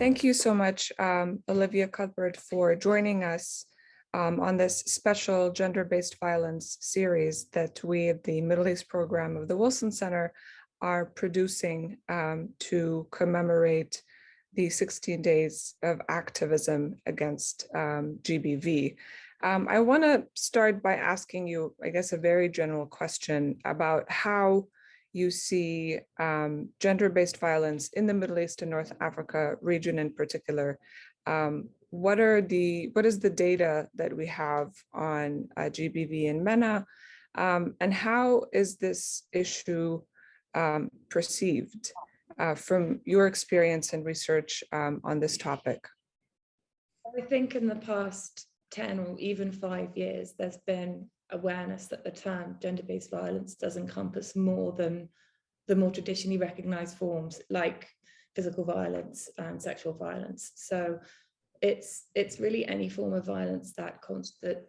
Thank you so much, Olivia Cuthbert, for joining us on this special gender-based violence series that we at the Middle East program of the Wilson Center are producing to commemorate the 16 days of activism against GBV. I want to start by asking you, I guess, a very general question about how you see gender-based violence in the Middle East and North Africa region in particular. What is the data that we have on GBV in MENA, and how is this issue perceived from your experience and research on this topic? I think in the past 10 or even 5 years, there's been awareness that the term gender-based violence does encompass more than the more traditionally recognized forms like physical violence and sexual violence. So it's really any form of violence that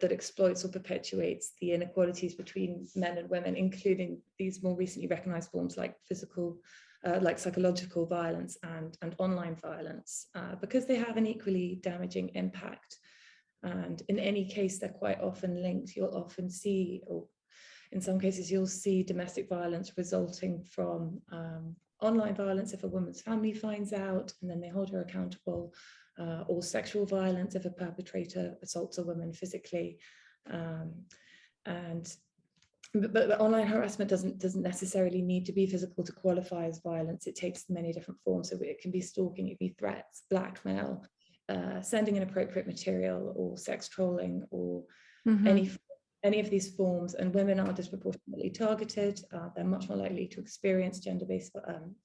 exploits or perpetuates the inequalities between men and women, including these more recently recognized forms like physical, like psychological violence and online violence, because they have an equally damaging impact. And in any case, they're quite often linked. You'll often see, or in some cases, you'll see domestic violence resulting from online violence if a woman's family finds out and then they hold her accountable, or sexual violence if a perpetrator assaults a woman physically. But online harassment doesn't necessarily need to be physical to qualify as violence. It takes many different forms. So it can be stalking, it can be threats, blackmail, sending inappropriate material, or sex trolling, or any of these forms. And women are disproportionately targeted. They're much more likely to experience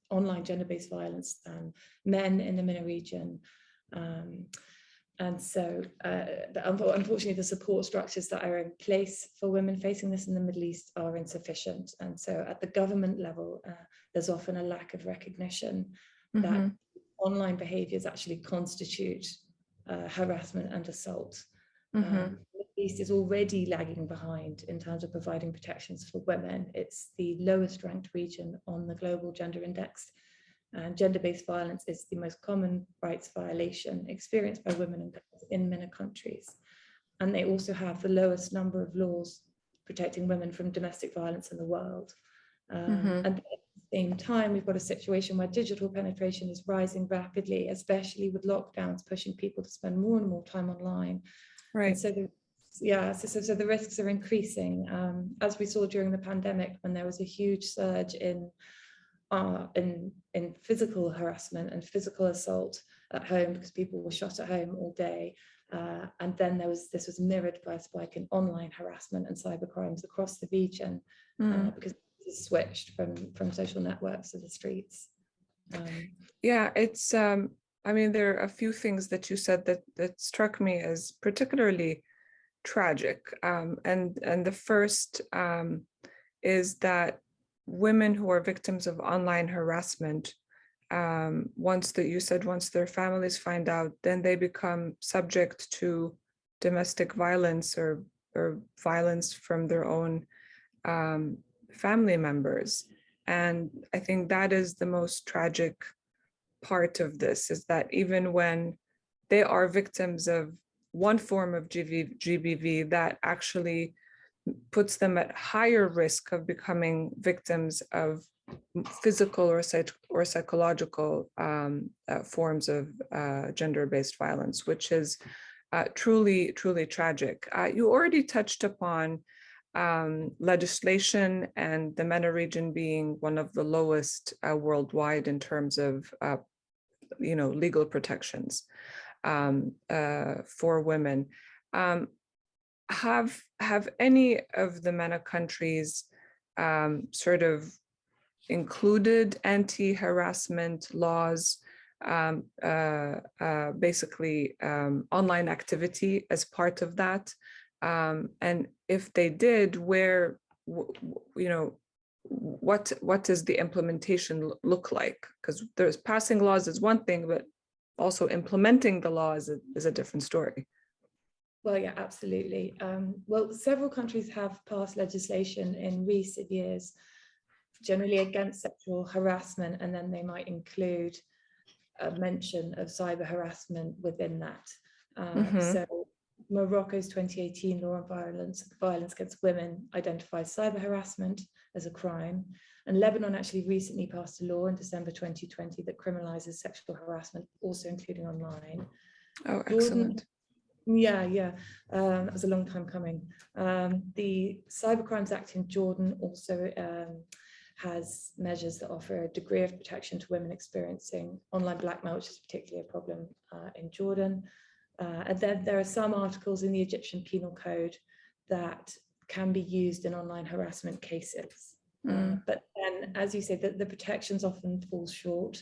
online gender-based violence than men in the MENA region. And so unfortunately, the support structures that are in place for women facing this in the Middle East are insufficient. And so at the government level, there's often a lack of recognition that online behaviors actually constitute harassment and assault. The Middle East is already lagging behind in terms of providing protections for women. It's the lowest ranked region on the Global Gender Index. And gender-based violence is the most common rights violation experienced by women and girls in MENA countries. And they also have the lowest number of laws protecting women from domestic violence in the world. And at the same time, we've got a situation where digital penetration is rising rapidly, especially with lockdowns pushing people to spend more and more time online. Right. And so the risks are increasing, as we saw during the pandemic, when there was a huge surge in physical harassment and physical assault at home because people were shut at home all day. And then this was mirrored by a spike in online harassment and cybercrimes across the region, because it switched from social networks to the streets. Yeah, it's I mean, there are a few things that you said that struck me as particularly tragic. And the first is that women who are victims of online harassment, once their families find out, then they become subject to domestic violence or violence from their own family members. And I think that is the most tragic part of this, is that even when they are victims of one form of GBV, that actually puts them at higher risk of becoming victims of physical or psychological forms of gender-based violence, which is truly tragic. You already touched upon legislation and the MENA region being one of the lowest worldwide in terms of legal protections for women. Have any of the MENA countries sort of included anti-harassment laws, basically online activity as part of that? And if they did, where, what does the implementation look like? Because there's passing laws is one thing, but also implementing the law is a different story. Well, yeah, absolutely. Well, several countries have passed legislation in recent years, generally against sexual harassment, and then they might include a mention of cyber harassment within that. Mm-hmm. So Morocco's 2018 law on violence against women identifies cyber harassment as a crime. And Lebanon actually recently passed a law in December 2020 that criminalizes sexual harassment, also including online. Oh, excellent. That was a long time coming. The Cybercrimes Act in Jordan also has measures that offer a degree of protection to women experiencing online blackmail, which is particularly a problem in Jordan. And then there are some articles in the Egyptian Penal Code that can be used in online harassment cases. But then, as you say, the protections often fall short.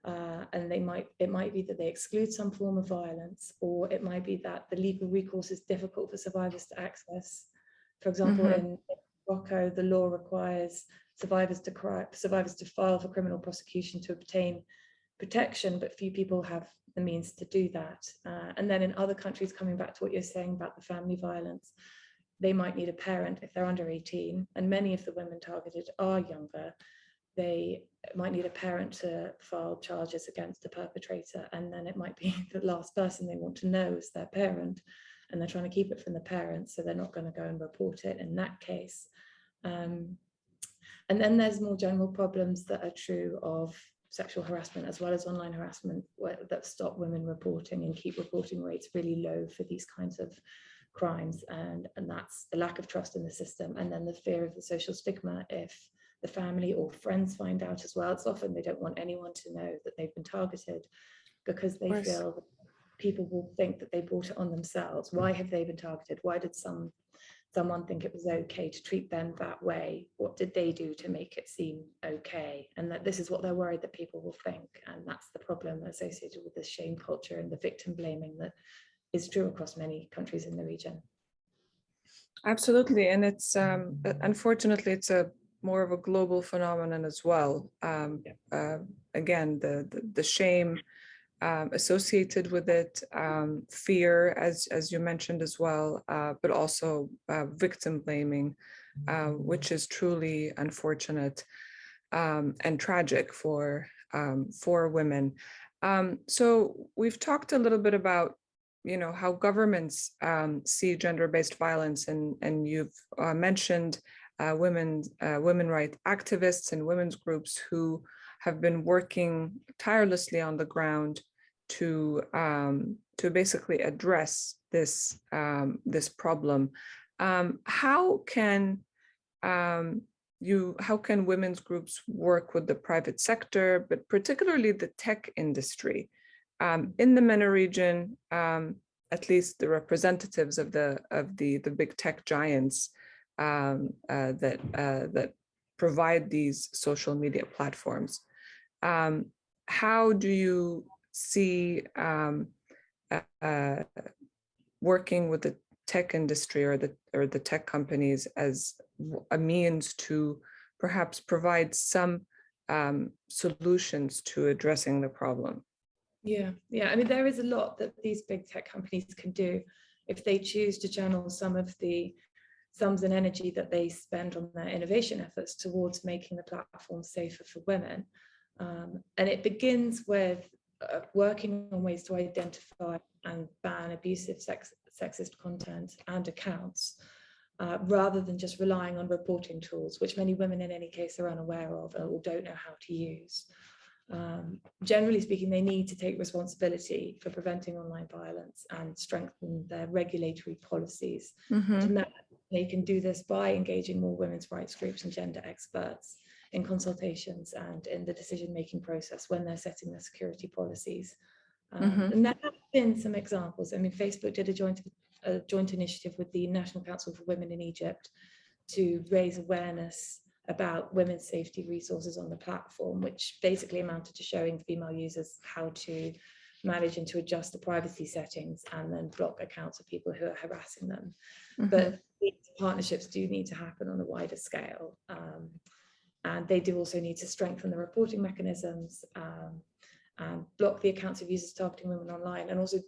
And it might be that they exclude some form of violence, or it might be that the legal recourse is difficult for survivors to access. For example, in Morocco, the law requires survivors to file for criminal prosecution to obtain protection, but few people have the means to do that. And then in other countries, coming back to what you're saying about the family violence, they might need a parent if they're under 18, and many of the women targeted are younger. They might need a parent to file charges against the perpetrator, and then it might be the last person they want to know is their parent, and they're trying to keep it from the parents, so they're not going to go and report it in that case. And then there's more general problems that are true of sexual harassment as well as online harassment that stop women reporting and keep reporting rates really low for these kinds of crimes, and that's the lack of trust in the system, and then the fear of the social stigma if the family or friends find out as well. It's often they don't want anyone to know that they've been targeted because they feel that people will think that they brought it on themselves. Why have they been targeted? Why did someone think it was okay to treat them that way? What did they do to make it seem okay? And that this is what they're worried that people will think. And that's the problem associated with this shame culture and the victim blaming that is true across many countries in the region. Absolutely. And it's unfortunately, it's a more of a global phenomenon as well. Again, the shame associated with it, fear, as you mentioned as well, but also victim blaming, which is truly unfortunate and tragic for women. So we've talked a little bit about, you know, how governments see gender-based violence, and you've mentioned women rights activists and women's groups who have been working tirelessly on the ground to basically address this this problem. How can women's groups work with the private sector, but particularly the tech industry in the MENA region? At least the representatives of the big tech giants that provide these social media platforms. How do you see working with the tech industry or the tech companies as a means to perhaps provide some solutions to addressing the problem? Yeah. I mean, there is a lot that these big tech companies can do if they choose to channel some of the sums and energy that they spend on their innovation efforts towards making the platform safer for women. And it begins with working on ways to identify and ban abusive sexist content and accounts, rather than just relying on reporting tools, which many women in any case are unaware of or don't know how to use. Generally speaking, they need to take responsibility for preventing online violence and strengthen their regulatory policies. And that they can do this by engaging more women's rights groups and gender experts in consultations and in the decision-making process when they're setting their security policies. And there have been some examples. I mean, Facebook did a joint initiative with the National Council for Women in Egypt to raise awareness about women's safety resources on the platform, which basically amounted to showing female users how to manage and to adjust the privacy settings and then block accounts of people who are harassing them. But these partnerships do need to happen on a wider scale. And they do also need to strengthen the reporting mechanisms and block the accounts of users targeting women online, and also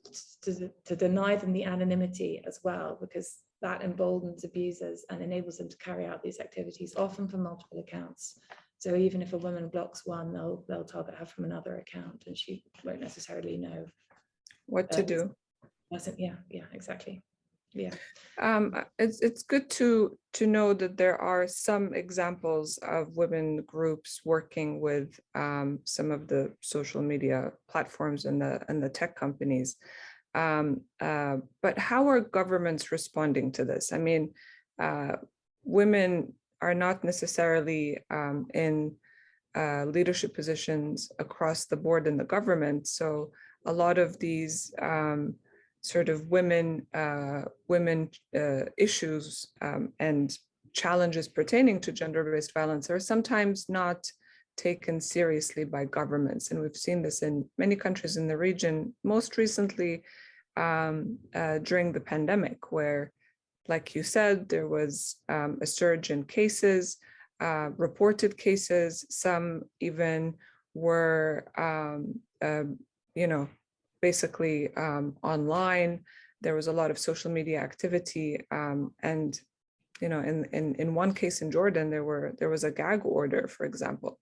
to deny them the anonymity as well, because that emboldens abusers and enables them to carry out these activities, often from multiple accounts, So even if a woman blocks one, they'll target her from another account, and she won't necessarily know what to do. Yeah, exactly. Yeah. It's good to know that there are some examples of women groups working with some of the social media platforms and the tech companies. But how are governments responding to this? I mean, women are not necessarily in leadership positions across the board in the government. So a lot of these sort of women issues and challenges pertaining to gender-based violence are sometimes not taken seriously by governments. And we've seen this in many countries in the region, most recently during the pandemic, where, like you said, there was a surge in cases, reported cases. Some even were, basically online. There was a lot of social media activity, and in one case in Jordan, there was a gag order, for example,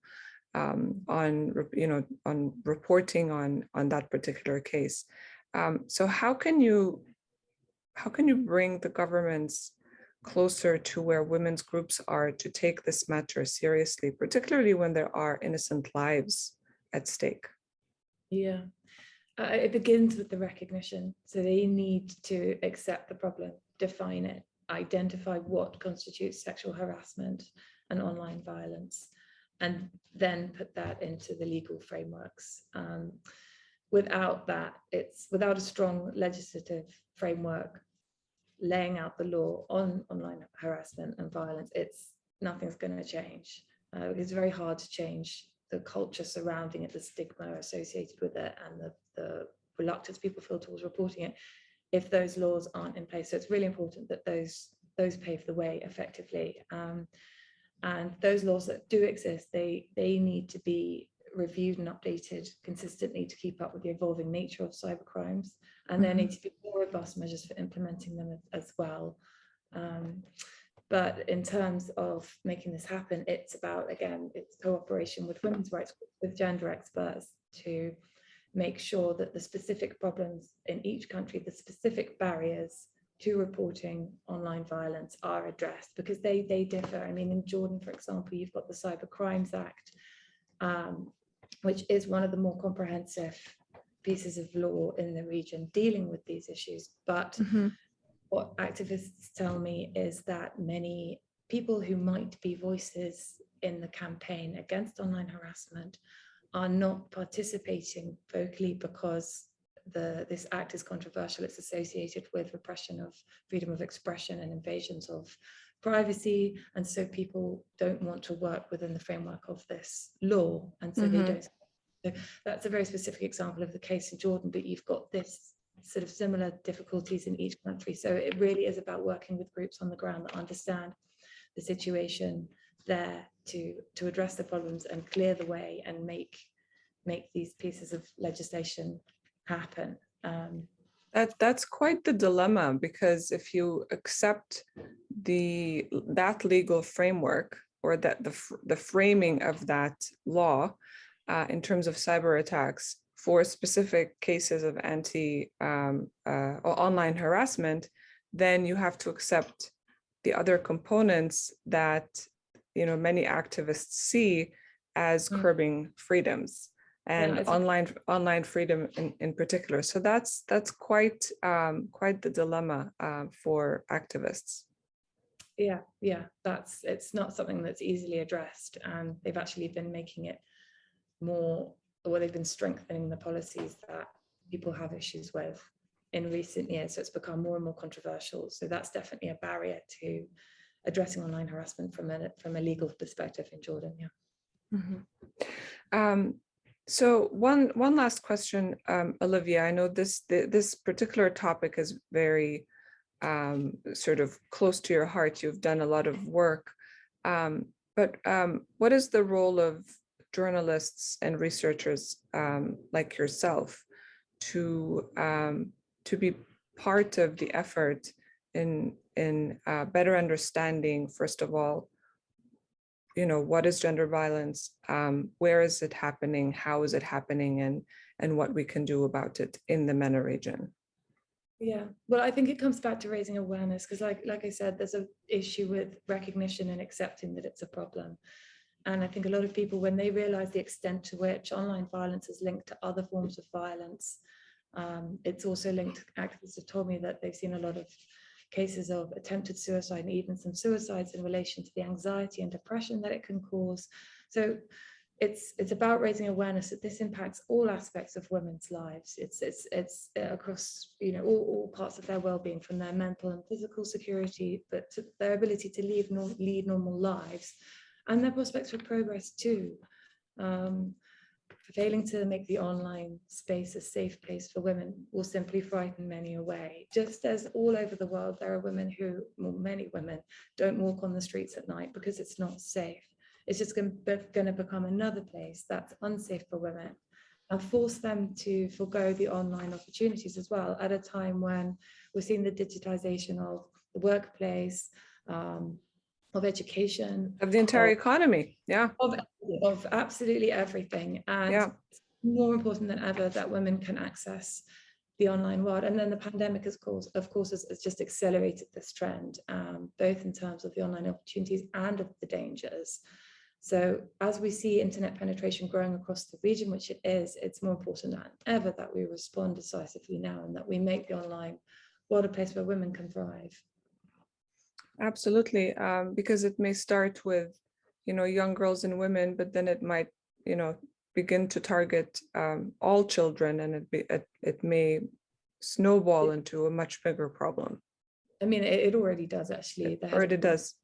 on reporting on that particular case. So how can you bring the governments closer to where women's groups are to take this matter seriously, particularly when there are innocent lives at stake? Yeah. It begins with the recognition. So they need to accept the problem, define it, identify what constitutes sexual harassment and online violence, and then put that into the legal frameworks. Without that, without a strong legislative framework laying out the law on online harassment and violence, nothing's going to change. It's very hard to change the culture surrounding it, the stigma associated with it, and the reluctance people feel towards reporting it, if those laws aren't in place. So it's really important that those pave the way effectively. And those laws that do exist, they need to be reviewed and updated consistently to keep up with the evolving nature of cybercrimes. And there need to be more robust measures for implementing them as well. But in terms of making this happen, it's about, again, it's cooperation with women's rights, with gender experts, to make sure that the specific problems in each country, the specific barriers to reporting online violence are addressed, because they differ. I mean, in Jordan, for example, you've got the Cyber Crimes Act, which is one of the more comprehensive pieces of law in the region dealing with these issues. But what activists tell me is that many people who might be voices in the campaign against online harassment are not participating vocally because this act is controversial. It's associated with repression of freedom of expression and invasions of privacy. And so people don't want to work within the framework of this law. And so they don't. So that's a very specific example of the case in Jordan, but you've got this sort of similar difficulties in each country. So it really is about working with groups on the ground that understand the situation there to address the problems and clear the way and make these pieces of legislation happen. That's quite the dilemma, because if you accept that legal framework, or that the framing of that law in terms of cyber attacks for specific cases of or online harassment, then you have to accept the other components that many activists see as curbing freedoms, and online freedom in particular. So that's quite the dilemma for activists. Yeah, it's not something that's easily addressed, and they've actually been making it more, or they've been strengthening the policies that people have issues with in recent years. So it's become more and more controversial. So that's definitely a barrier to addressing online harassment from a legal perspective in Jordan. Yeah. So one last question, Olivia. I know this particular topic is very sort of close to your heart. You've done a lot of work, but what is the role of journalists and researchers like yourself to be part of the effort in better understanding, first of all, what is gender violence, where is it happening, how is it happening, and what we can do about it in the MENA region. Yeah, well, I think it comes back to raising awareness, because like I said, there's an issue with recognition and accepting that it's a problem. And I think a lot of people, when they realize the extent to which online violence is linked to other forms of violence, it's also linked, activists have told me that they've seen a lot of cases of attempted suicide and even some suicides in relation to the anxiety and depression that it can cause. So it's about raising awareness that this impacts all aspects of women's lives. It's across all parts of their well-being, from their mental and physical security, but to their ability to lead normal lives, and their prospects for progress too. Failing to make the online space a safe place for women will simply frighten many away. Just as all over the world, there are women many women don't walk on the streets at night because it's not safe. It's just going to become another place that's unsafe for women, and force them to forgo the online opportunities as well, at a time when we're seeing the digitization of the workplace, of education, of the entire economy. Yeah, of absolutely everything. And it's more important than ever that women can access the online world. And then the pandemic, of course, has just accelerated this trend, both in terms of the online opportunities and of the dangers. So as we see internet penetration growing across the region, which it is, it's more important than ever that we respond decisively now, and that we make the online world a place where women can thrive. Absolutely, because it may start with, young girls and women, but then it might, begin to target all children, and it may snowball into a much bigger problem. I mean, it already does, actually. It already does.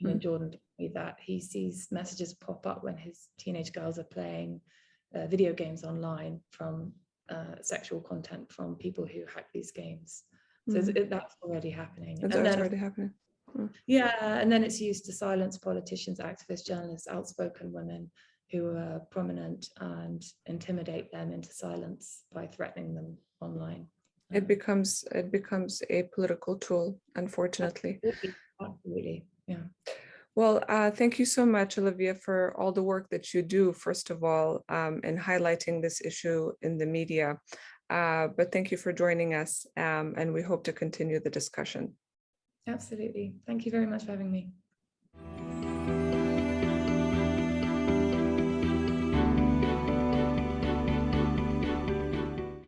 And Jordan told me that he sees messages pop up when his teenage girls are playing video games online from sexual content from people who hack these games. So that's already happening. That's already happening. Yeah, and then it's used to silence politicians, activists, journalists, outspoken women who are prominent, and intimidate them into silence by threatening them online. It becomes a political tool, unfortunately. Absolutely. Yeah. Well, thank you so much, Olivia, for all the work that you do, first of all, in highlighting this issue in the media. But thank you for joining us, and we hope to continue the discussion. Absolutely. Thank you very much for having me.